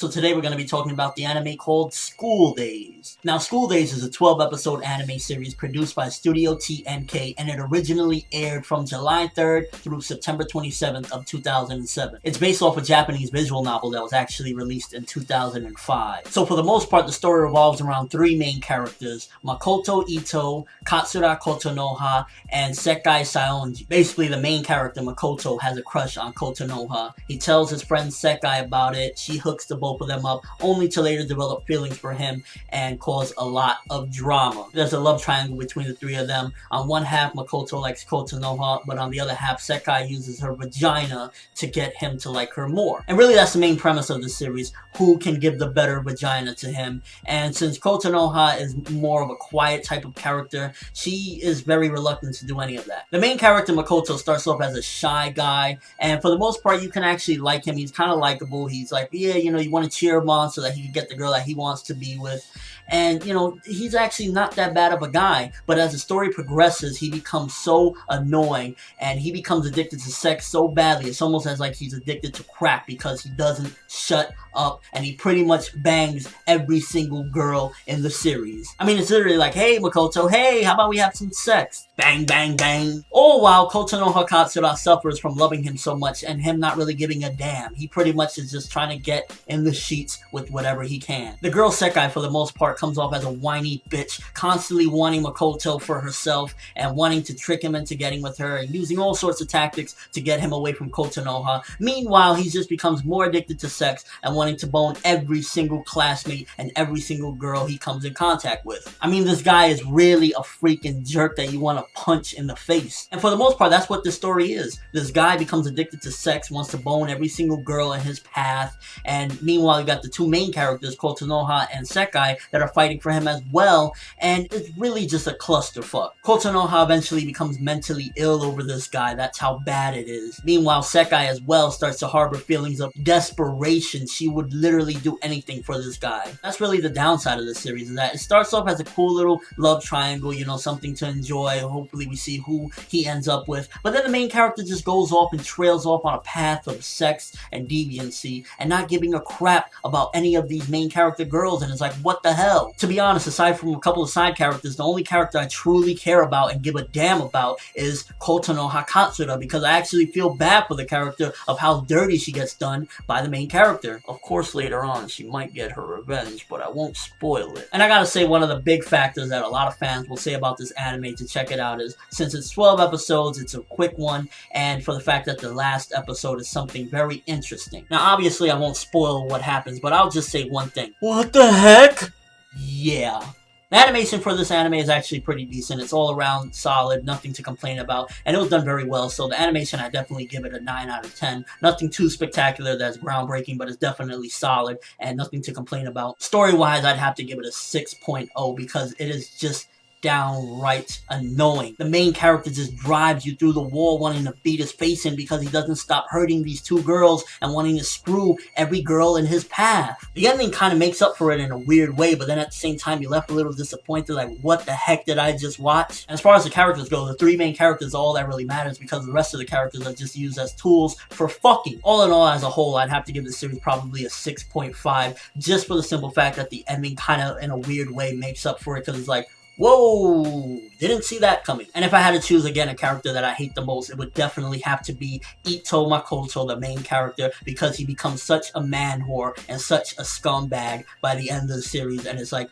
So today we're going to be talking about the anime called School Days. Now, School Days is a 12-episode anime series produced by Studio TNK, and it originally aired from July 3rd through September 27th of 2007. It's based off a Japanese visual novel that was actually released in 2005. So for the most part, the story revolves around three main characters: Makoto Ito, Katsura Kotonoha, and Sekai Saionji. Basically, the main character, Makoto, has a crush on Kotonoha. He tells his friend Sekai about it. She hooks the both of them up, only to later develop feelings for him and cause a lot of drama. There's a love triangle between the three of them. On one half, Makoto likes Kotonoha, but on the other half, Sekai uses her vagina to get him to like her more. And really, that's the main premise of the series: who can give the better vagina to him. And since Kotonoha is more of a quiet type of character, she is very reluctant to do any of that. The main character, Makoto, starts off as a shy guy, and for the most part, you can actually like him. He's kind of likable. He's like, yeah, you know, you want to cheer him on so that he can get the girl that he wants to be with. And, you know, he's actually not that bad of a guy, but as the story progresses, he becomes so annoying, and he becomes addicted to sex so badly, it's almost as like he's addicted to crack, because he doesn't shut up, and he pretty much bangs every single girl in the series. I mean, it's literally like, hey, Makoto, hey, how about we have some sex? Bang, bang, bang. All while Kotonoha Katsura suffers from loving him so much and him not really giving a damn. He pretty much is just trying to get in the sheets with whatever he can. The girl Sekai, for the most part, comes off as a whiny bitch, constantly wanting Makoto for herself and wanting to trick him into getting with her and using all sorts of tactics to get him away from Kotonoha. Meanwhile, he just becomes more addicted to sex and wanting to bone every single classmate and every single girl he comes in contact with. I mean, this guy is really a freaking jerk that you want to punch in the face. And for the most part, that's what this story is. This guy becomes addicted to sex, wants to bone every single girl in his path, and meanwhile you got the two main characters, Kotonoha and Sekai, that are fighting for him as well, and it's really just a clusterfuck. Kotonoha eventually becomes mentally ill over this guy. That's how bad it is. Meanwhile, Sekai as well starts to harbor feelings of desperation. She would literally do anything for this guy. That's really the downside of this series, is that it starts off as a cool little love triangle, you know, something to enjoy. Hopefully we see who he ends up with. But then the main character just goes off and trails off on a path of sex and deviancy and not giving a crap about any of these main character girls, and it's like, what the hell? To be honest, aside from a couple of side characters, the only character I truly care about and give a damn about is Kotonoha Katsura, because I actually feel bad for the character of how dirty she gets done by the main character. Of course, later on, she might get her revenge, but I won't spoil it. And I gotta say, one of the big factors that a lot of fans will say about this anime to check it out is, since it's 12 episodes, it's a quick one, and for the fact that the last episode is something very interesting. Now, obviously, I won't spoil what happens, but I'll just say one thing. What the heck? Yeah. The animation for this anime is actually pretty decent. It's all around solid, nothing to complain about, and it was done very well. So the animation, I definitely give it a 9 out of 10. Nothing too spectacular that's groundbreaking, but it's definitely solid and nothing to complain about. Story-wise, I'd have to give it a 6.0 because it is just downright annoying. The main character just drives you through the wall wanting to beat his face in because he doesn't stop hurting these two girls and wanting to screw every girl in his path. The ending kind of makes up for it in a weird way, but then at the same time you're left a little disappointed, like, what the heck did I just watch? And as far as the characters go, the three main characters are all that really matters, because the rest of the characters are just used as tools for fucking. All in all, as a whole, I'd have to give the series probably a 6.5, just for the simple fact that the ending kind of in a weird way makes up for it, because it's like, whoa, didn't see that coming. And if I had to choose again a character that I hate the most, it would definitely have to be Ito Makoto, the main character, because he becomes such a man whore and such a scumbag by the end of the series, and it's like,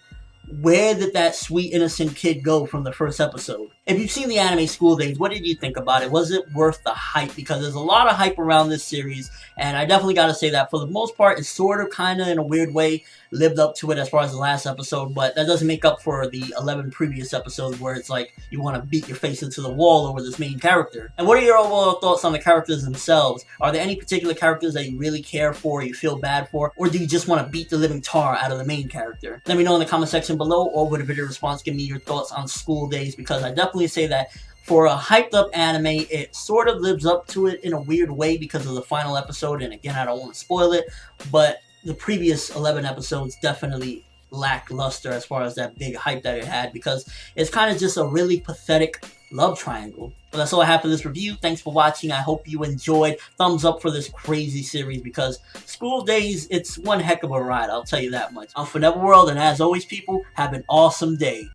where did that sweet innocent kid go from the first episode? If you've seen the anime School Days, what did you think about it? Was it worth the hype? Because there's a lot of hype around this series, and I definitely gotta say that for the most part, it sort of kinda in a weird way lived up to it as far as the last episode, but that doesn't make up for the 11 previous episodes where it's like you want to beat your face into the wall over this main character. And what are your overall thoughts on the characters themselves? Are there any particular characters that you really care for, you feel bad for, or do you just want to beat the living tar out of the main character? Let me know in the comment section below, or with a video response, give me your thoughts on School Days, because I definitely say that for a hyped up anime, it sort of lives up to it in a weird way because of the final episode, and again, I don't want to spoil it, but the previous 11 episodes definitely lackluster as far as that big hype that it had, because it's kind of just a really pathetic love triangle. But that's all I have for this review. Thanks for watching. I hope you enjoyed. Thumbs up for this crazy series because School Days, it's one heck of a ride, I'll tell you that much. I'm ForneverWorld, and as always, people, have an awesome day.